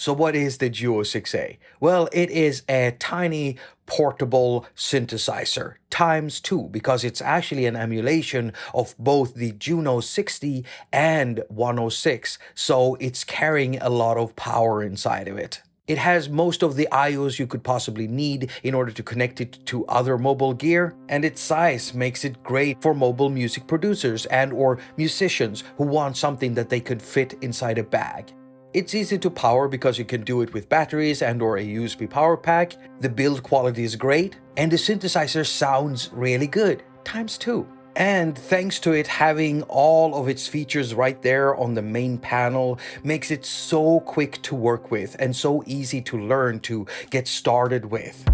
So what is the JU-06a? Well, it is a tiny portable synthesizer times two because it's actually an emulation of both the JUNO 60 and 106. So it's carrying a lot of power inside of it. It has most of the IOs you could possibly need in order to connect it to other mobile gear, and its size makes it great for mobile music producers and or musicians who want something that they could fit inside a bag. It's easy to power because you can do it with batteries and or a USB power pack, the build quality is great, and the synthesizer sounds really good, times two. And thanks to it having all of its features right there on the main panel makes it so quick to work with and so easy to learn to get started with.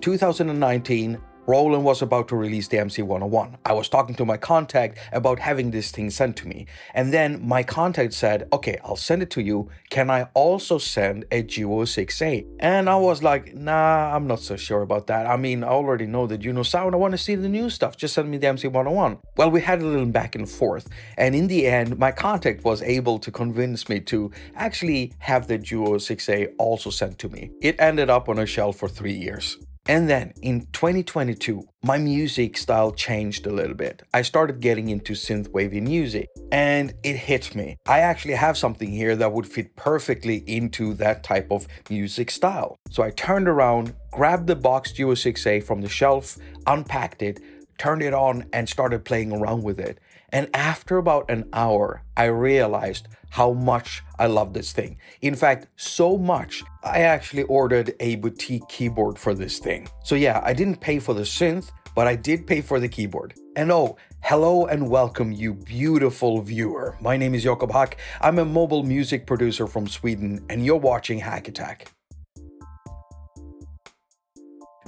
2019, Roland was about to release the MC101. I was talking to my contact about having this thing sent to me. And then my contact said, okay, I'll send it to you. Can I also send a JU-06a? And I was like, nah, I'm not so sure about that. I mean, I already know the JUNO sound. I want to see the new stuff. Just send me the MC101. Well, we had a little back and forth. And in the end, my contact was able to convince me to actually have the JU-06a also sent to me. It ended up on a shelf for 3 years. And then in 2022, my music style changed a little bit. I started getting into synth-wavy music and it hit me. I actually have something here that would fit perfectly into that type of music style. So I turned around, grabbed the box JU-06a from the shelf, unpacked it, turned it on and started playing around with it. And after about an hour, I realized how much I love this thing. In fact, so much, I actually ordered a boutique keyboard for this thing. So yeah, I didn't pay for the synth, but I did pay for the keyboard. And oh, hello and welcome you beautiful viewer. My name is Jakob. I'm a mobile music producer from Sweden and you're watching haQ attaQ.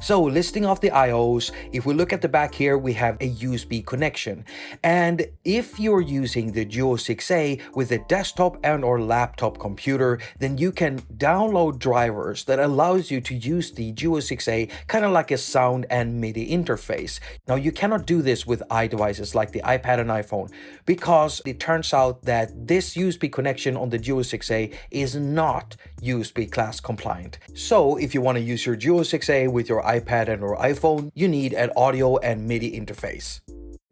So listing off the IOs, if we look at the back here, we have a USB connection. And if you're using the JU-06a with a desktop and or laptop computer, then you can download drivers that allows you to use the JU-06a kind of like a sound and MIDI interface. Now you cannot do this with iDevices like the iPad and iPhone because it turns out that this USB connection on the JU-06a is not USB class compliant. So if you want to use your JU-06a with your iPad and or iPhone, you need an audio and MIDI interface.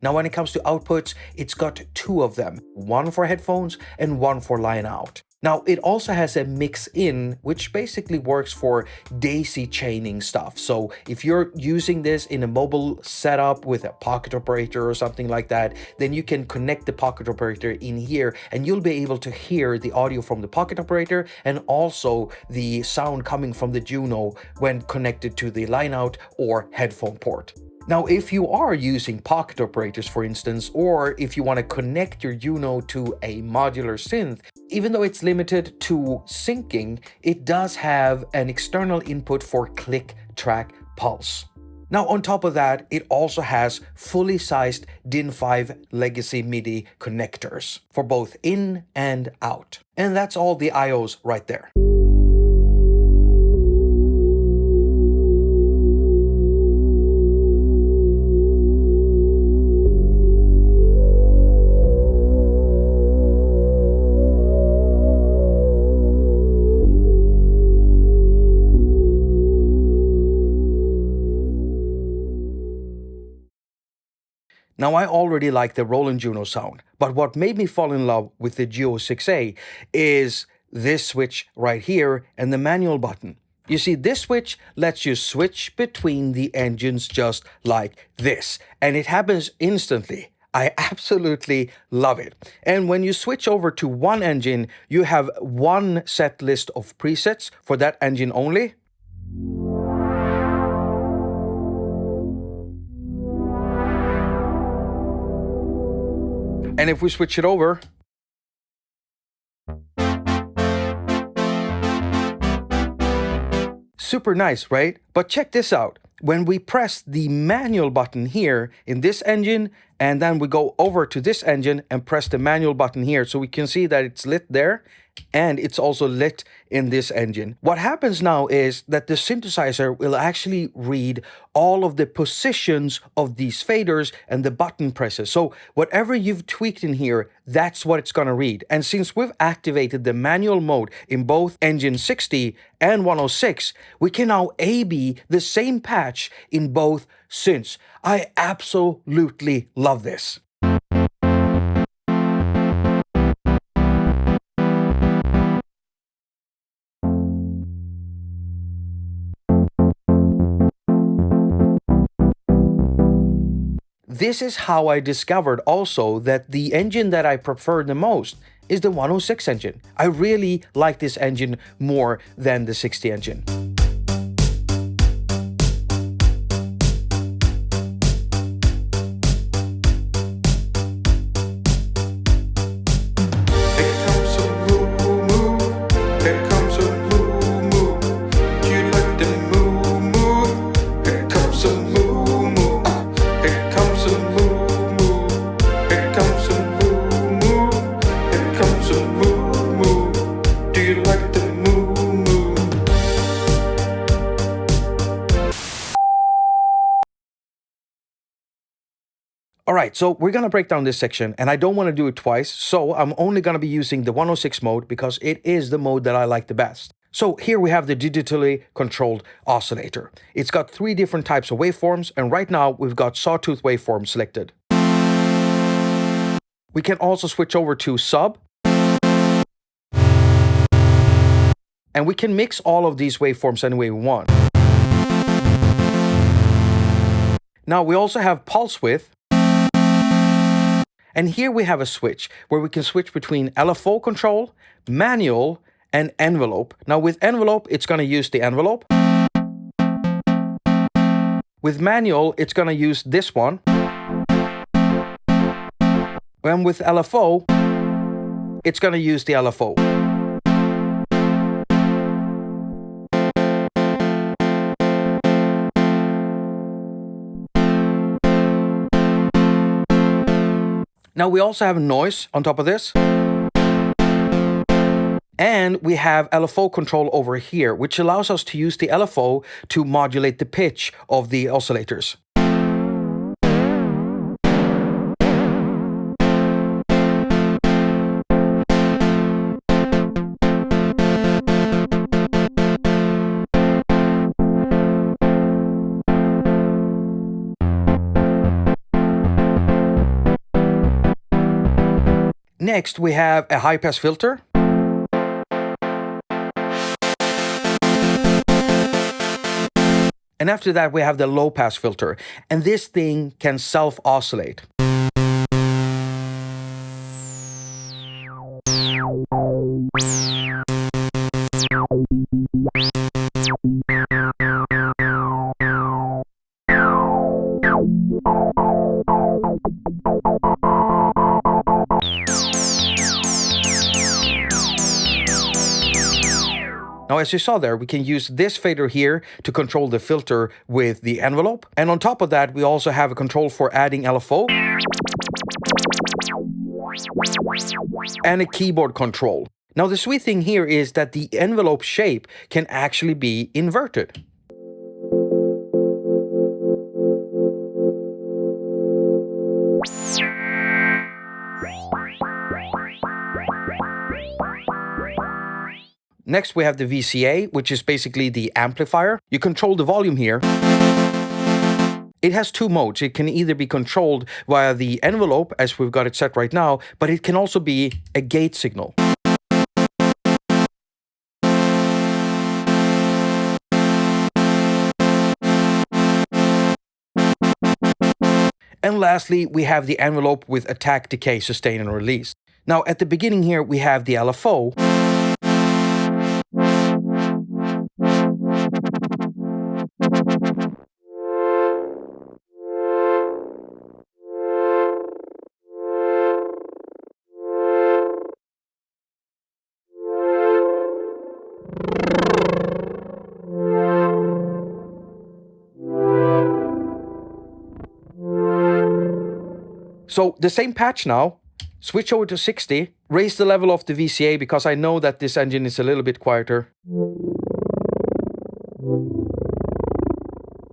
Now when it comes to outputs, it's got two of them, one for headphones and one for line out. Now it also has a mix in, which basically works for daisy chaining stuff. So if you're using this in a mobile setup with a pocket operator or something like that, then you can connect the pocket operator in here and you'll be able to hear the audio from the pocket operator and also the sound coming from the JUNO when connected to the line out or headphone port. Now, if you are using pocket operators, for instance, or if you want to connect your JUNO to a modular synth, even though it's limited to syncing, it does have an external input for click, track, pulse. Now, on top of that, it also has fully sized DIN5 legacy MIDI connectors for both in and out. And that's all the IOs right there. Now, I already like the Roland JU-06a sound, but what made me fall in love with the JU-06a is this switch right here and the manual button. You see, this switch lets you switch between the engines just like this, and it happens instantly. I absolutely love it. And when you switch over to one engine, you have one set list of presets for that engine only. And if we switch it over, Super nice, right? But check this out. When we press the manual button here in this engine, and then we go over to this engine and press the manual button here, so we can see that it's lit there, and it's also lit in this engine. What happens now is that the synthesizer will actually read all of the positions of these faders and the button presses. So whatever you've tweaked in here, that's what it's going to read. And since we've activated the manual mode in both engine 60 and 106, we can now A/B the same patch in both synths. I absolutely love this. This is how I discovered also that the engine that I prefer the most is the 106 engine. I really like this engine more than the 60 engine. All right, so we're gonna break down this section, and I don't wanna do it twice, so I'm only gonna be using the 106 mode because it is the mode that I like the best. So here we have the digitally controlled oscillator. It's got 3 different types of waveforms, and right now we've got sawtooth waveform selected. We can also switch over to sub, and we can mix all of these waveforms any way we want. Now we also have pulse width, and here we have a switch where we can switch between LFO control, manual, and envelope. Now with envelope, it's going to use the envelope. With manual, it's going to use this one. And with LFO, it's going to use the LFO. Now we also have noise on top of this. And we have LFO control over here, which allows us to use the LFO to modulate the pitch of the oscillators. Next, we have a high-pass filter. And after that, we have the low-pass filter. And this thing can self-oscillate. Now, as you saw there, we can use this fader here to control the filter with the envelope. And on top of that, we also have a control for adding LFO and a keyboard control. Now, the sweet thing here is that the envelope shape can actually be inverted. Next, we have the VCA, which is basically the amplifier. You control the volume here. It has 2 modes. It can either be controlled via the envelope, as we've got it set right now, but it can also be a gate signal. And lastly, we have the envelope with attack, decay, sustain, and release. Now, at the beginning here, we have the LFO. So the same patch now, switch over to 60, raise the level of the VCA because I know that this engine is a little bit quieter.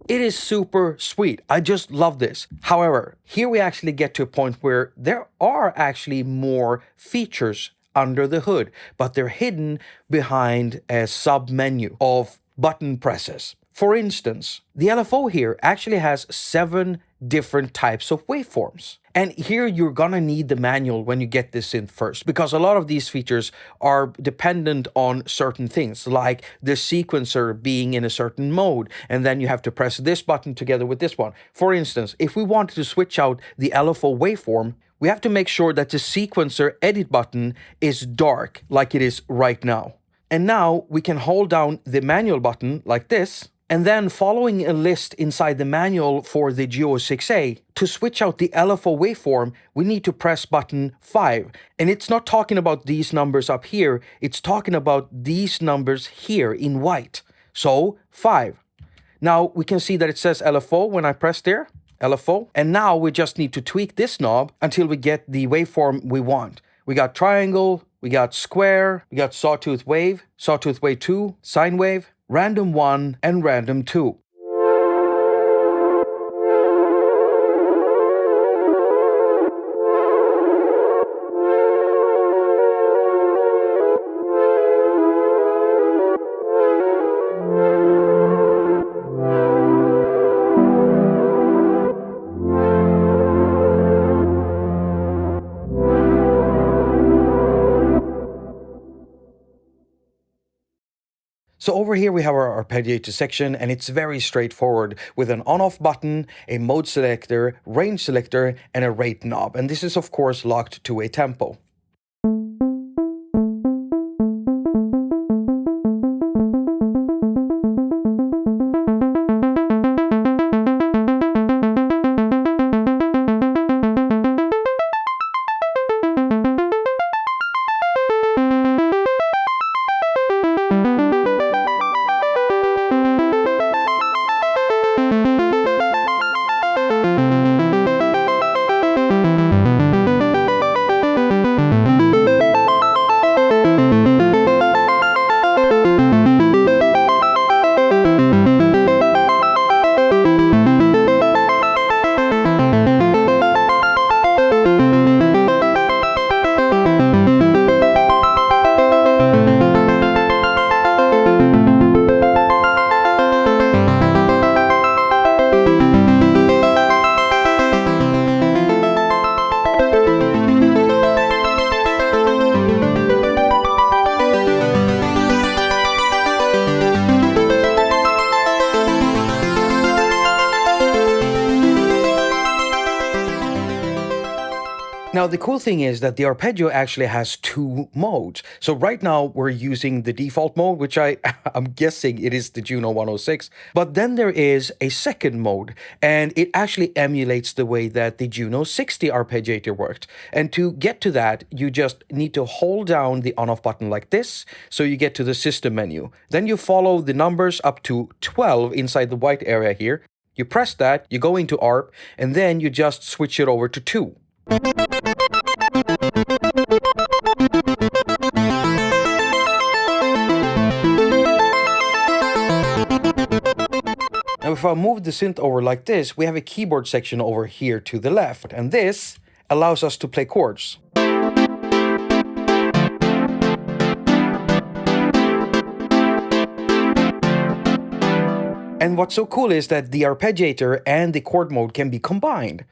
It is super sweet. I just love this. However, here we actually get to a point where there are actually more features under the hood, but they're hidden behind a sub-menu of button presses. For instance, the LFO here actually has 7 different types of waveforms. And here you're gonna need the manual when you get this synth first, because a lot of these features are dependent on certain things, like the sequencer being in a certain mode, and then you have to press this button together with this one. For instance, if we wanted to switch out the LFO waveform, we have to make sure that the sequencer edit button is dark, like it is right now. And now we can hold down the manual button like this, and then following a list inside the manual for the JU-06a, to switch out the LFO waveform, we need to press button 5. And it's not talking about these numbers up here, it's talking about these numbers here in white. So 5. Now we can see that it says LFO when I press there, LFO. And now we just need to tweak this knob until we get the waveform we want. We got triangle, we got square, we got sawtooth wave 2, sine wave, random 1, and random 2. So over here we have our arpeggiator section, and it's very straightforward with an on-off button, a mode selector, range selector, and a rate knob. And this is of course locked to a tempo. Now the cool thing is that the arpeggio actually has 2 modes. So right now we're using the default mode, which I'm guessing it is the JUNO 106. But then there is a second mode, and it actually emulates the way that the JUNO 60 arpeggiator worked. And to get to that, you just need to hold down the on-off button like this, so you get to the system menu. Then you follow the numbers up to 12 inside the white area here. You press that, you go into ARP, and then you just switch it over to 2. Now if I move the synth over like this, we have a keyboard section over here to the left, and this allows us to play chords. And what's so cool is that the arpeggiator and the chord mode can be combined.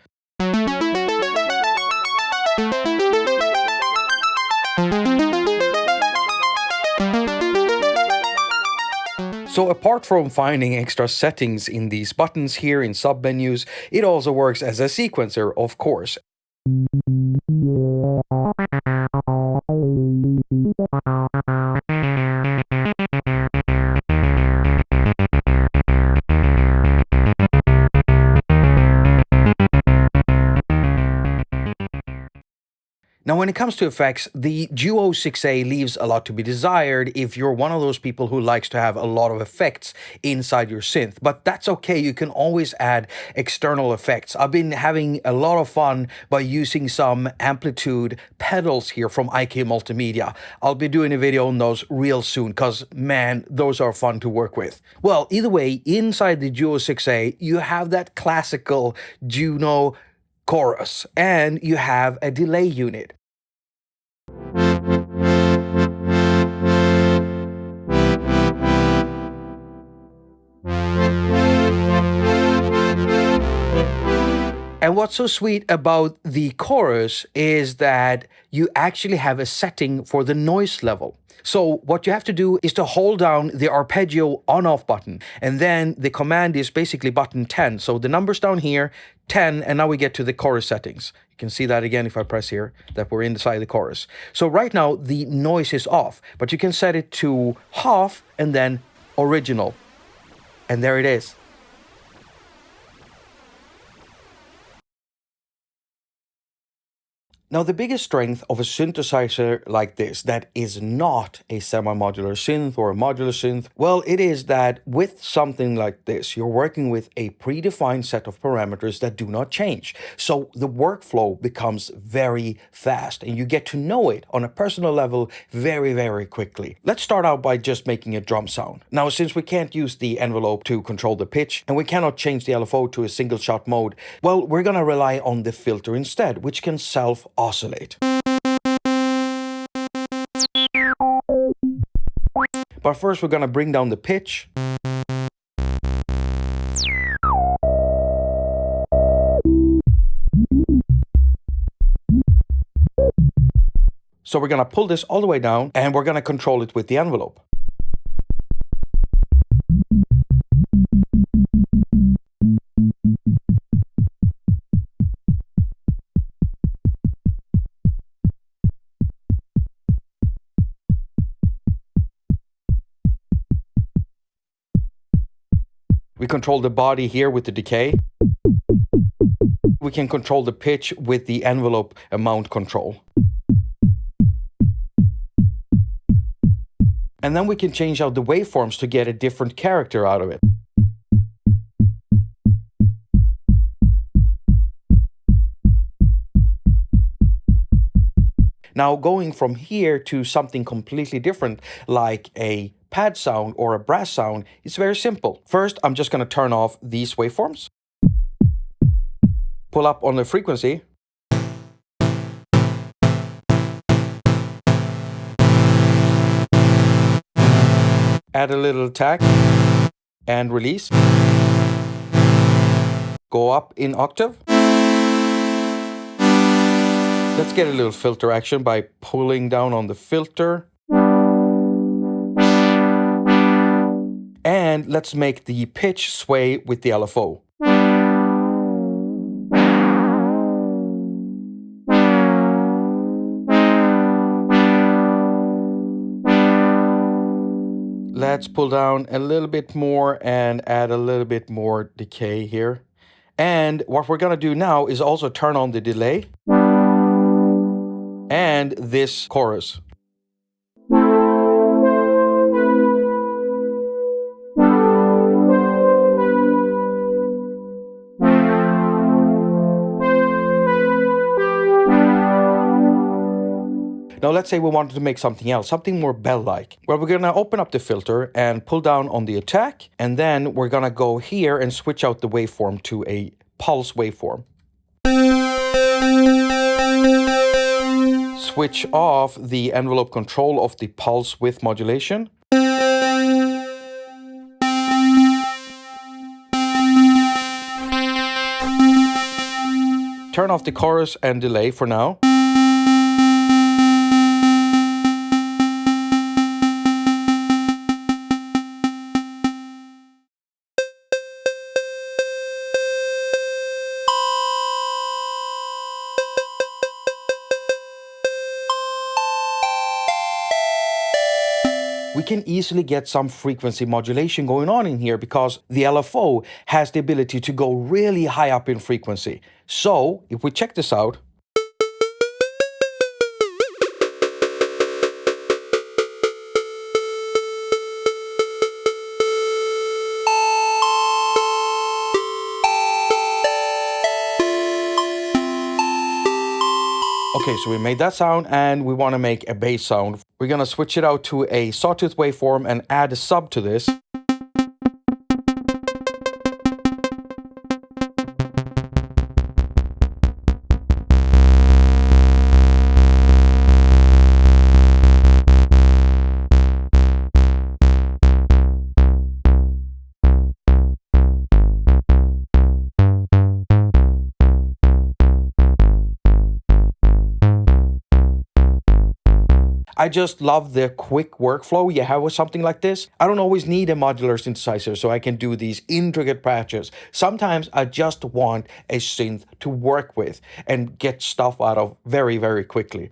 So apart from finding extra settings in these buttons here in sub-menus, it also works as a sequencer, of course. Now when it comes to effects, the JU-06a leaves a lot to be desired if you're one of those people who likes to have a lot of effects inside your synth. But that's okay, you can always add external effects. I've been having a lot of fun by using some amplitude pedals here from IK Multimedia. I'll be doing a video on those real soon because, man, those are fun to work with. Well, either way, inside the JU-06a, you have that classical JUNO chorus, and you have a delay unit. And what's so sweet about the chorus is that you actually have a setting for the noise level. So what you have to do is to hold down the arpeggio on-off button, and then the command is basically button 10. So the number's down here, 10, and now we get to the chorus settings. You can see that again if I press here, that we're inside the chorus. So right now the noise is off, but you can set it to half and then original. And there it is. Now, the biggest strength of a synthesizer like this that is not a semi-modular synth or a modular synth, well, it is that with something like this, you're working with a predefined set of parameters that do not change. So the workflow becomes very fast and you get to know it on a personal level very, very quickly. Let's start out by just making a drum sound. Now, since we can't use the envelope to control the pitch and we cannot change the LFO to a single shot mode, well, we're gonna rely on the filter instead, which can self-oscillate. But first we're gonna bring down the pitch. So we're gonna pull this all the way down and we're gonna control it with the envelope. We control the body here with the decay. We can control the pitch with the envelope amount control. And then we can change out the waveforms to get a different character out of it. Now, going from here to something completely different, like a pad sound or a brass sound, is very simple. First, I'm just going to turn off these waveforms. Pull up on the frequency. Add a little attack and release. Go up in octave. Let's get a little filter action by pulling down on the filter. And let's make the pitch sway with the LFO. Let's pull down a little bit more and add a little bit more decay here. And what we're gonna do now is also turn on the delay and this chorus. Now let's say we wanted to make something else, something more bell-like. Well, we're gonna open up the filter and pull down on the attack, and then we're gonna go here and switch out the waveform to a pulse waveform. Switch off the envelope control of the pulse width modulation. Turn off the chorus and delay for now. We can easily get some frequency modulation going on in here because the LFO has the ability to go really high up in frequency. So if we check this out, Okay, so we made that sound and we want to make a bass sound. We're going to switch it out to a sawtooth waveform and add a sub to this. I just love the quick workflow you have with something like this. I don't always need a modular synthesizer so I can do these intricate patches. Sometimes I just want a synth to work with and get stuff out of very, very quickly.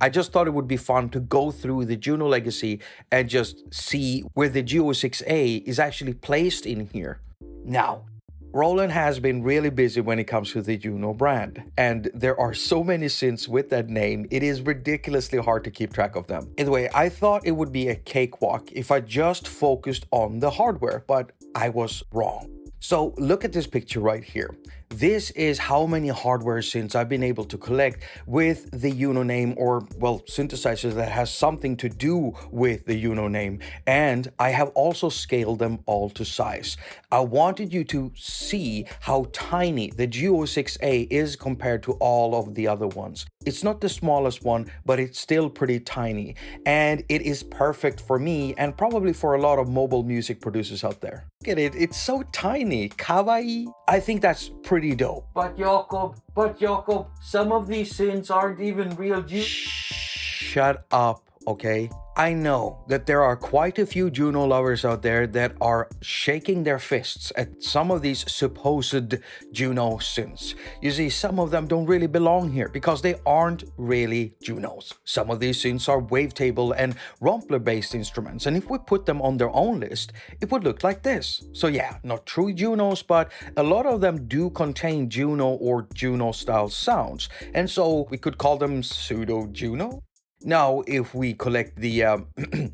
I just thought it would be fun to go through the JUNO Legacy and just see where the JU-06a is actually placed in here. Now, Roland has been really busy when it comes to the JUNO brand, and there are so many synths with that name, it is ridiculously hard to keep track of them. Anyway, I thought it would be a cakewalk if I just focused on the hardware, but I was wrong. So look at this picture right here. This is how many hardware synths I've been able to collect with the JUNO name, or well, synthesizers that has something to do with the JUNO name. And I have also scaled them all to size. I wanted you to see how tiny the JU-06a is compared to all of the other ones. It's not the smallest one, but it's still pretty tiny. And it is perfect for me and probably for a lot of mobile music producers out there. Look at it, it's so tiny, kawaii. I think that's pretty dope. But Jakob, some of these synths aren't even real Shut up, okay? I know that there are quite a few JUNO lovers out there that are shaking their fists at some of these supposed JUNO synths. You see, some of them don't really belong here because they aren't really JUNOs. Some of these synths are wavetable and Rompler-based instruments, and if we put them on their own list, it would look like this. So yeah, not true JUNOs, but a lot of them do contain JUNO or JUNO-style sounds, and so we could call them pseudo-JUNO. Now, if we collect the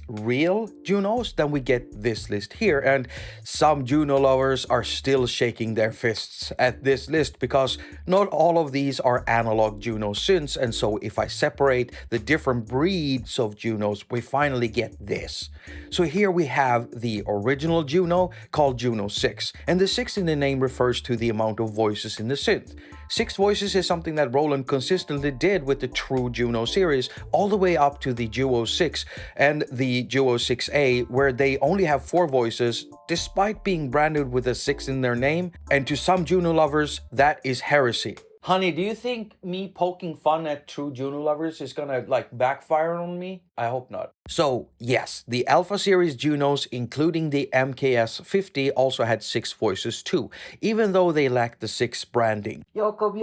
real JUNOs, then we get this list here, and some JUNO lovers are still shaking their fists at this list because not all of these are analog JUNO synths, and so if I separate the different breeds of JUNOs, we finally get this. So here we have the original JUNO called JUNO 6, and the 6 in the name refers to the amount of voices in the synth. 6 voices is something that Roland consistently did with the true JUNO series, all the way up to the JU-06 and the JU-06a, where they only have 4 voices, despite being branded with a 6 in their name. And to some JUNO lovers, that is heresy. Honey, do you think me poking fun at true JUNO lovers is gonna backfire on me? I hope not. So yes, the Alpha series JUNOs, including the MKS50, also had 6 voices too, even though they lacked the 6 branding. Jakob,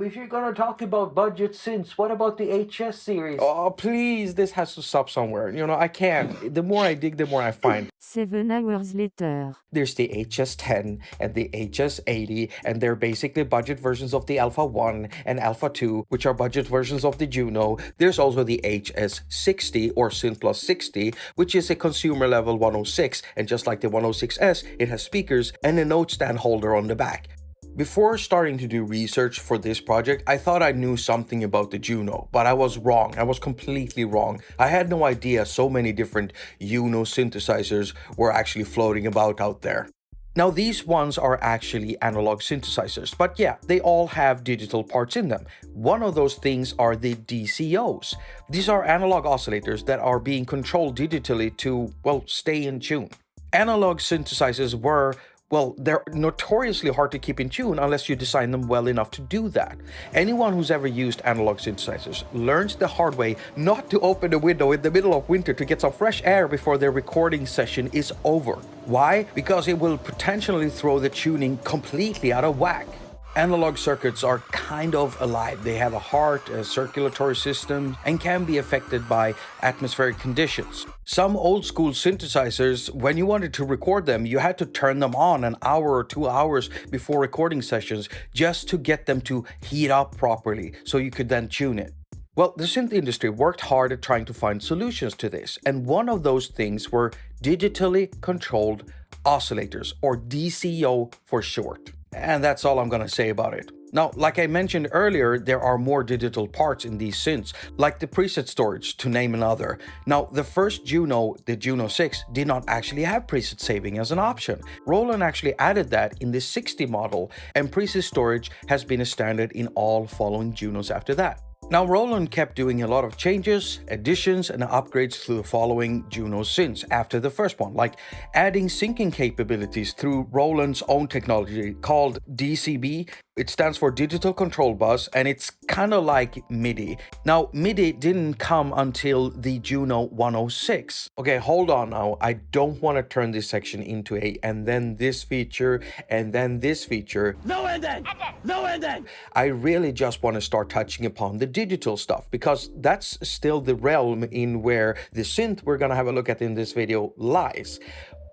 if you're gonna talk about budget synths, what about the HS series? Oh, please, this has to stop somewhere. You know, I can't. The more I dig, the more I find. 7 hours later. There's the HS10 and the HS80, and they're basically budget versions of the Alpha 1 and Alpha 2, which are budget versions of the JUNO. There's also the HS60 or Synth Plus 60, which is a consumer level 106, and just like the 106S, it has speakers and a note stand holder on the back. Before starting to do research for this project, I thought I knew something about the JUNO, but I was wrong. I was completely wrong. I had no idea so many different JUNO synthesizers were actually floating about out there. Now, these ones are actually analog synthesizers, but yeah, they all have digital parts in them. One of those things are the DCOs. These are analog oscillators that are being controlled digitally to, well, stay in tune. Analog synthesizers were, well, they're notoriously hard to keep in tune unless you design them well enough to do that. Anyone who's ever used analog synthesizers learns the hard way not to open the window in the middle of winter to get some fresh air before their recording session is over. Why? Because it will potentially throw the tuning completely out of whack. Analog circuits are kind of alive. They have a heart, a circulatory system, and can be affected by atmospheric conditions. Some old school synthesizers, when you wanted to record them, you had to turn them on an hour or 2 hours before recording sessions just to get them to heat up properly so you could then tune it. Well, the synth industry worked hard at trying to find solutions to this, and one of those things were digitally controlled oscillators, or DCO for short. And that's all I'm gonna say about it. Now, like I mentioned earlier, there are more digital parts in these synths, like the preset storage, to name another. Now, the first JUNO, the JUNO-06, did not actually have preset saving as an option. Roland actually added that in the 60 model, and preset storage has been a standard in all following JUNOs after that. Now, Roland kept doing a lot of changes, additions, and upgrades to the following JUNO synths after the first one, like adding syncing capabilities through Roland's own technology called DCB. It stands for Digital Control Bus, and it's kind of like MIDI. Now, MIDI didn't come until the JUNO 106. Okay, hold on now. I don't want to turn this section into a and then this feature, and then this feature. No ending! No ending! I really just want to start touching upon the digital stuff, because that's still the realm in where the synth we're going to have a look at in this video lies.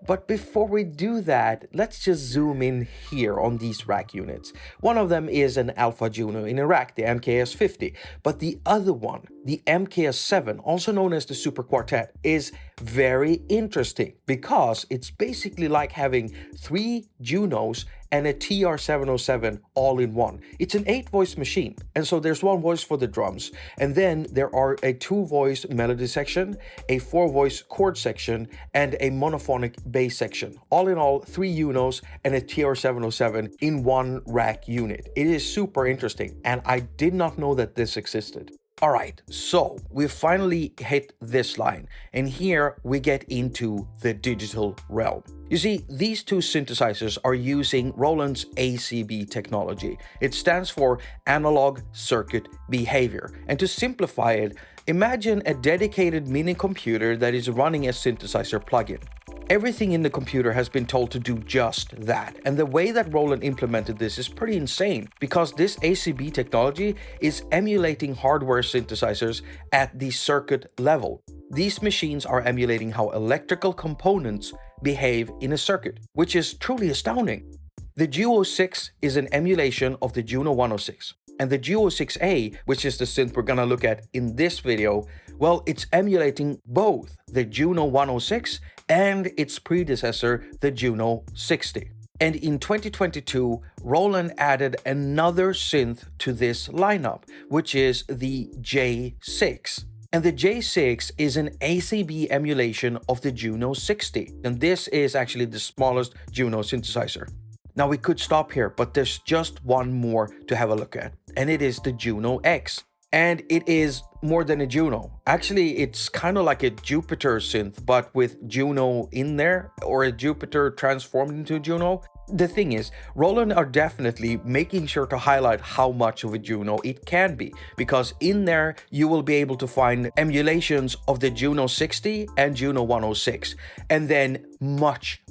But before we do that, let's just zoom in here on these rack units. One of them is an Alpha JUNO in a rack, the MKS50, but the other one, the MKS7, also known as the Super Quartet, is very interesting because it's basically like having 3 JUNOs and a TR-707 all in one. It's an 8-voice machine, and so there's 1 voice for the drums, and then there are a 2-voice melody section, a 4-voice chord section, and a monophonic bass section. All in all, 3 JUNOs and a TR-707 in one rack unit. It is super interesting, and I did not know that this existed. Alright, so we finally hit this line, and here we get into the digital realm. You see, these two synthesizers are using Roland's ACB technology. It stands for Analog Circuit Behavior. And to simplify it, imagine a dedicated mini computer that is running a synthesizer plugin. Everything in the computer has been told to do just that, and the way that Roland implemented this is pretty insane, because this ACB technology is emulating hardware synthesizers at the circuit level. These machines are emulating how electrical components behave in a circuit, which is truly astounding. The JU-06 is an emulation of the JUNO 106. And the JU-06a, which is the synth we're gonna look at in this video, well, it's emulating both the JUNO 106 and its predecessor, the JUNO 60. And in 2022, Roland added another synth to this lineup, which is the J6. And the J6 is an ACB emulation of the JUNO 60. And this is actually the smallest JUNO synthesizer. Now we could stop here, but there's just one more to have a look at, and it is the JUNO X. And it is more than a JUNO. Actually, it's kind of like a Jupiter synth, but with JUNO in there, or a Jupiter transformed into JUNO. The thing is, Roland are definitely making sure to highlight how much of a JUNO it can be, because in there you will be able to find emulations of the JUNO 60 and JUNO 106, and then much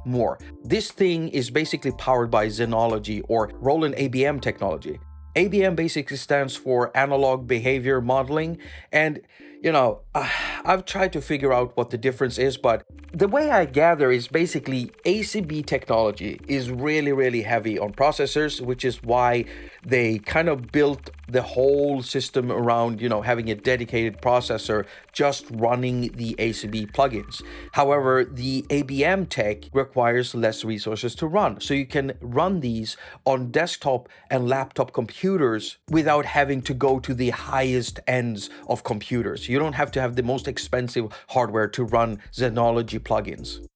more. This thing is basically powered by Xenology or Roland ABM technology. ABM basically stands for Analog Behavior Modeling, and you know, I've tried to figure out what the difference is, but the way I gather is basically ACB technology is really heavy on processors, which is why they kind of built the whole system around, you know, having a dedicated processor just running the ACB plugins. However, the ABM tech requires less resources to run, so you can run these on desktop and laptop computers without having to go to the highest ends of computers. You don't have to have the most expensive hardware to run Xenology plugins.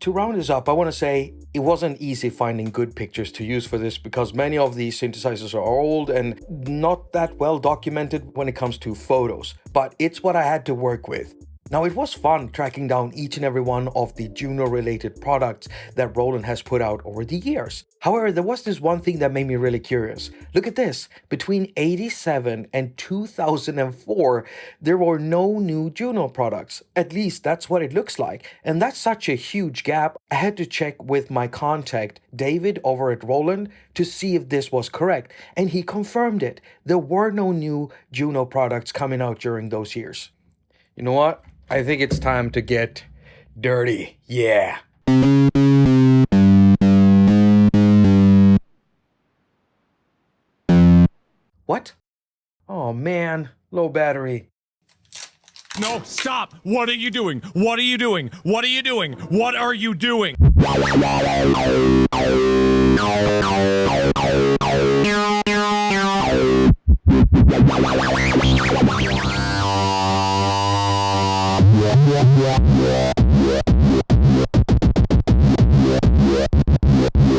To round this up, I want to say it wasn't easy finding good pictures to use for this, because many of these synthesizers are old and not that well documented when it comes to photos, but it's what I had to work with. Now, it was fun tracking down each and every one of the JUNO related products that Roland has put out over the years. However, there was this one thing that made me really curious. Look at this. Between 87 and 2004, there were no new JUNO products. At least that's what it looks like. And that's such a huge gap. I had to check with my contact, David, over at Roland to see if this was correct. And he confirmed it. There were no new JUNO products coming out during those years. You know what? I think it's time to get dirty. Yeah. What? Oh man, low battery. No, stop! What are you doing? What are you doing? What are you doing? What are you doing?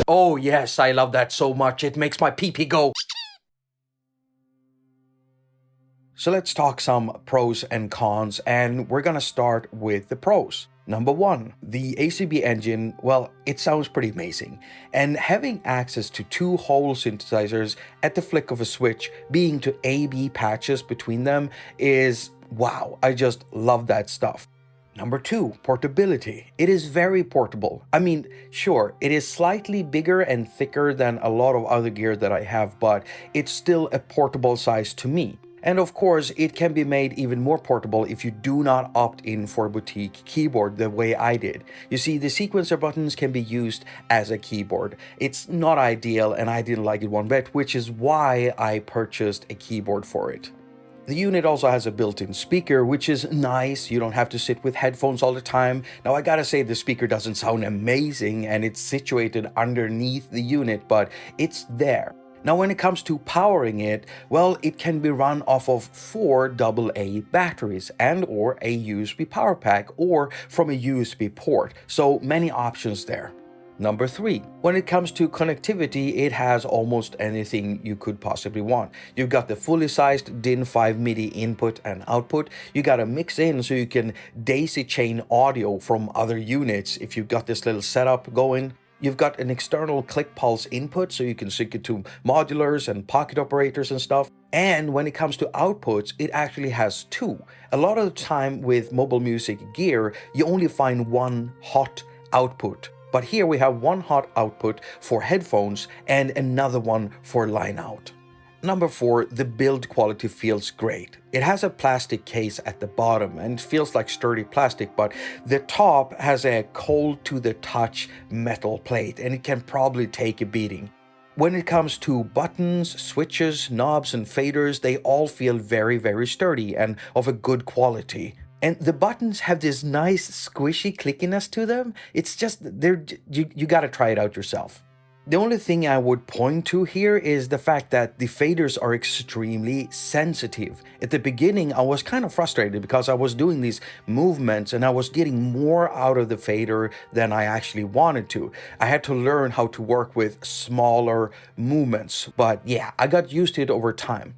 Oh yes, I love that so much, it makes my pee-pee go. So let's talk some pros and cons, and we're gonna start with the pros. Number one, the ACB engine, well, it sounds pretty amazing. And having access to two whole synthesizers at the flick of a switch, being to A-B patches between them is, wow, I just love that stuff. Number two, portability. It is very portable. I mean, sure, it is slightly bigger and thicker than a lot of other gear that I have, but it's still a portable size to me. And of course, it can be made even more portable if you do not opt in for a boutique keyboard the way I did. You see, the sequencer buttons can be used as a keyboard. It's not ideal and I didn't like it one bit, which is why I purchased a keyboard for it. The unit also has a built-in speaker, which is nice. You don't have to sit with headphones all the time. Now I gotta say the speaker doesn't sound amazing and it's situated underneath the unit, but it's there. Now when it comes to powering it, well, it can be run off of 4 AA batteries and or a USB power pack or from a USB port. So many options there. Number 3, when it comes to connectivity, it has almost anything you could possibly want. You've got the fully sized DIN 5 MIDI input and output. You got a mix in so you can daisy chain audio from other units if you've got this little setup going. You've got an external click pulse input so you can sync it to modulars and pocket operators and stuff. And when it comes to outputs, it actually has 2. A lot of the time with mobile music gear, you only find one hot output. But here we have one hot output for headphones and another one for line out. Number 4, the build quality feels great. It has a plastic case at the bottom and it feels like sturdy plastic, but the top has a cold to the touch metal plate and it can probably take a beating. When it comes to buttons, switches, knobs and faders, they all feel very, very sturdy and of a good quality. And the buttons have this nice squishy clickiness to them. It's just, you gotta try it out yourself. The only thing I would point to here is the fact that the faders are extremely sensitive. At the beginning, I was kind of frustrated because I was doing these movements and I was getting more out of the fader than I actually wanted to. I had to learn how to work with smaller movements, but yeah, I got used to it over time.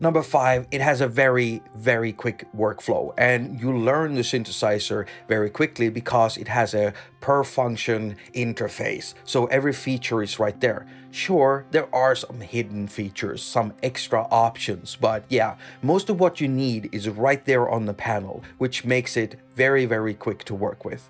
Number 5, it has a very, very quick workflow and you learn the synthesizer very quickly because it has a per function interface. So every feature is right there. Sure, there are some hidden features, some extra options, but yeah, most of what you need is right there on the panel, which makes it very, very quick to work with.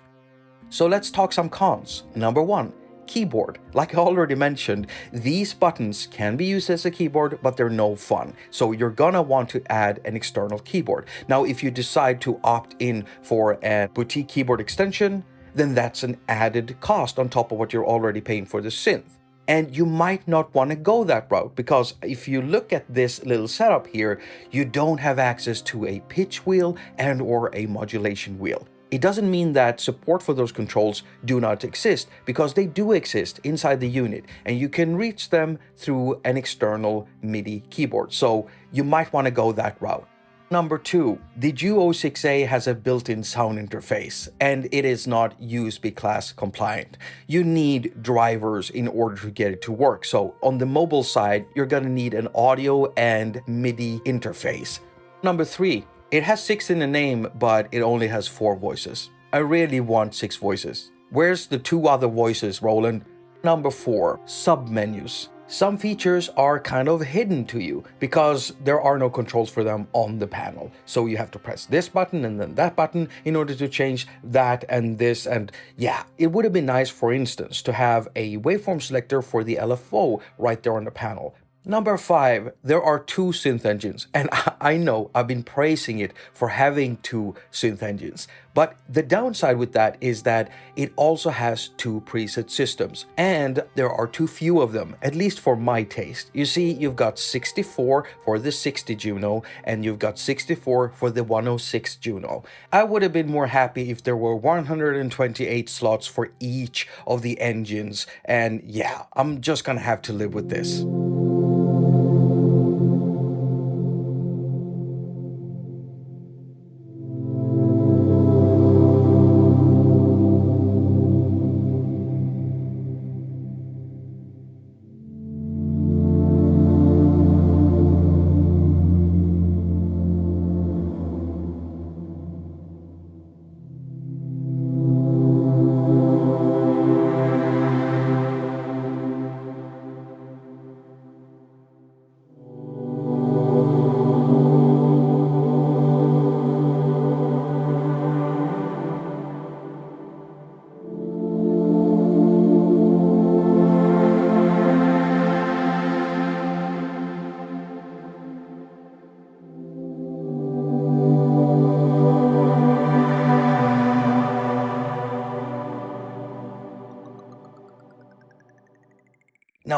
So let's talk some cons. Number 1. Keyboard. Like I already mentioned, these buttons can be used as a keyboard, but they're no fun. So you're gonna want to add an external keyboard. Now, if you decide to opt in for a boutique keyboard extension, then that's an added cost on top of what you're already paying for the synth. And you might not want to go that route because if you look at this little setup here, you don't have access to a pitch wheel and or a modulation wheel. It doesn't mean that support for those controls do not exist, because they do exist inside the unit and you can reach them through an external MIDI keyboard. So you might want to go that route. Number 2, the JU-06a has a built-in sound interface and it is not USB class compliant. You need drivers in order to get it to work. So on the mobile side, you're going to need an audio and MIDI interface. Number 3, it has 6 in the name, but it only has 4 voices. I really want 6 voices. Where's the 2 other voices, Roland? Number 4, submenus. Some features are kind of hidden to you because there are no controls for them on the panel. So you have to press this button and then that button in order to change that and this. And yeah, it would have been nice, for instance, to have a waveform selector for the LFO right there on the panel. Number 5, there are 2 synth engines, and I know I've been praising it for having 2 synth engines, but the downside with that is that it also has 2 preset systems, and there are too few of them, at least for my taste. You see, you've got 64 for the 60 JUNO, and you've got 64 for the 106 JUNO. I would have been more happy if there were 128 slots for each of the engines, and yeah, I'm just gonna have to live with this.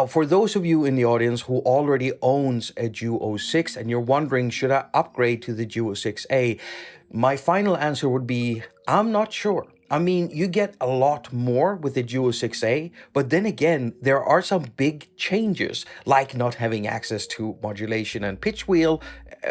Now, for those of you in the audience who already owns a JU-06 and you're wondering, should I upgrade to the JU-06a? My final answer would be, I'm not sure. I mean, you get a lot more with the JU-06a, but then again, there are some big changes, like not having access to modulation and pitch wheel,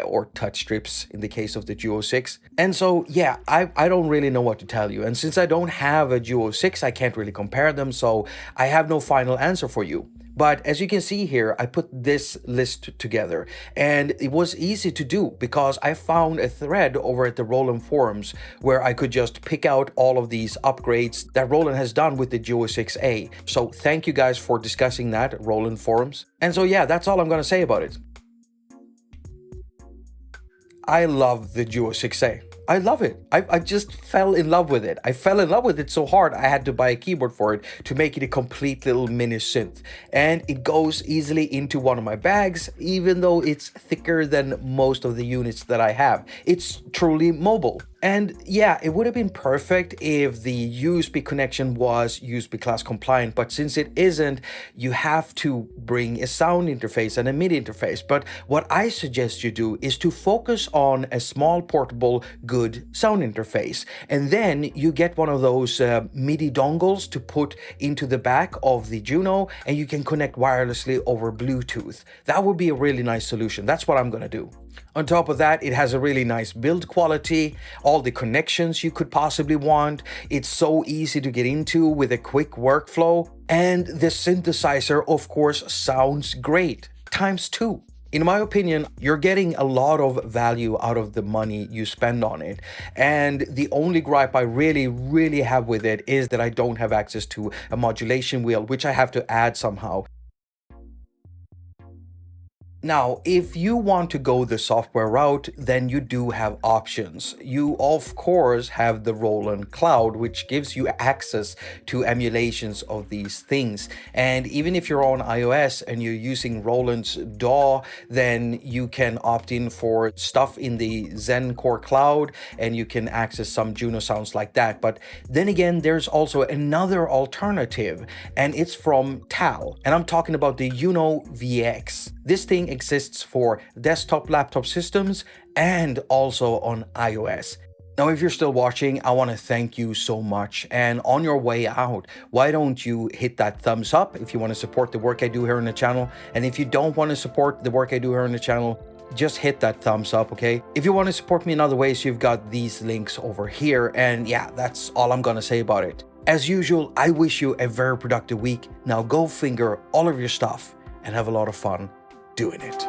or touch strips in the case of the JU-06. And so, yeah, I don't really know what to tell you. And since I don't have a JU-06, I can't really compare them, so I have no final answer for you. But as you can see here, I put this list together, and it was easy to do because I found a thread over at the Roland forums where I could just pick out all of these upgrades that Roland has done with the JU-06a. So thank you guys for discussing that, Roland forums. And so yeah, that's all I'm gonna say about it. I love the JU-06a. I love it. I just fell in love with it. I fell in love with it so hard I had to buy a keyboard for it to make it a complete little mini synth. And it goes easily into one of my bags, even though it's thicker than most of the units that I have. It's truly mobile. And yeah, it would have been perfect if the USB connection was USB class compliant, but since it isn't, you have to bring a sound interface and a MIDI interface. But what I suggest you do is to focus on a small, portable, good sound interface. And then you get one of those MIDI dongles to put into the back of the JUNO, and you can connect wirelessly over Bluetooth. That would be a really nice solution. That's what I'm gonna do. On top of that, it has a really nice build quality, all the connections you could possibly want. It's so easy to get into with a quick workflow. And the synthesizer, of course, sounds great, ×2. In my opinion, you're getting a lot of value out of the money you spend on it. And the only gripe I really have with it is that I don't have access to a modulation wheel, which I have to add somehow. Now, if you want to go the software route, then you do have options. You, of course, have the Roland Cloud, which gives you access to emulations of these things. And even if you're on iOS and you're using Roland's DAW, then you can opt in for stuff in the Zen Core Cloud, and you can access some JUNO sounds like that. But then again, there's also another alternative, and it's from TAL. And I'm talking about the JUNO VX. This thing exists for desktop laptop systems and also on iOS. Now, if you're still watching, I want to thank you so much. And on your way out, why don't you hit that thumbs up if you want to support the work I do here on the channel? And if you don't want to support the work I do here on the channel, just hit that thumbs up, okay? If you want to support me in other ways, you've got these links over here. And yeah, that's all I'm gonna say about it. As usual, I wish you a very productive week. Now go finger all of your stuff and have a lot of fun doing it.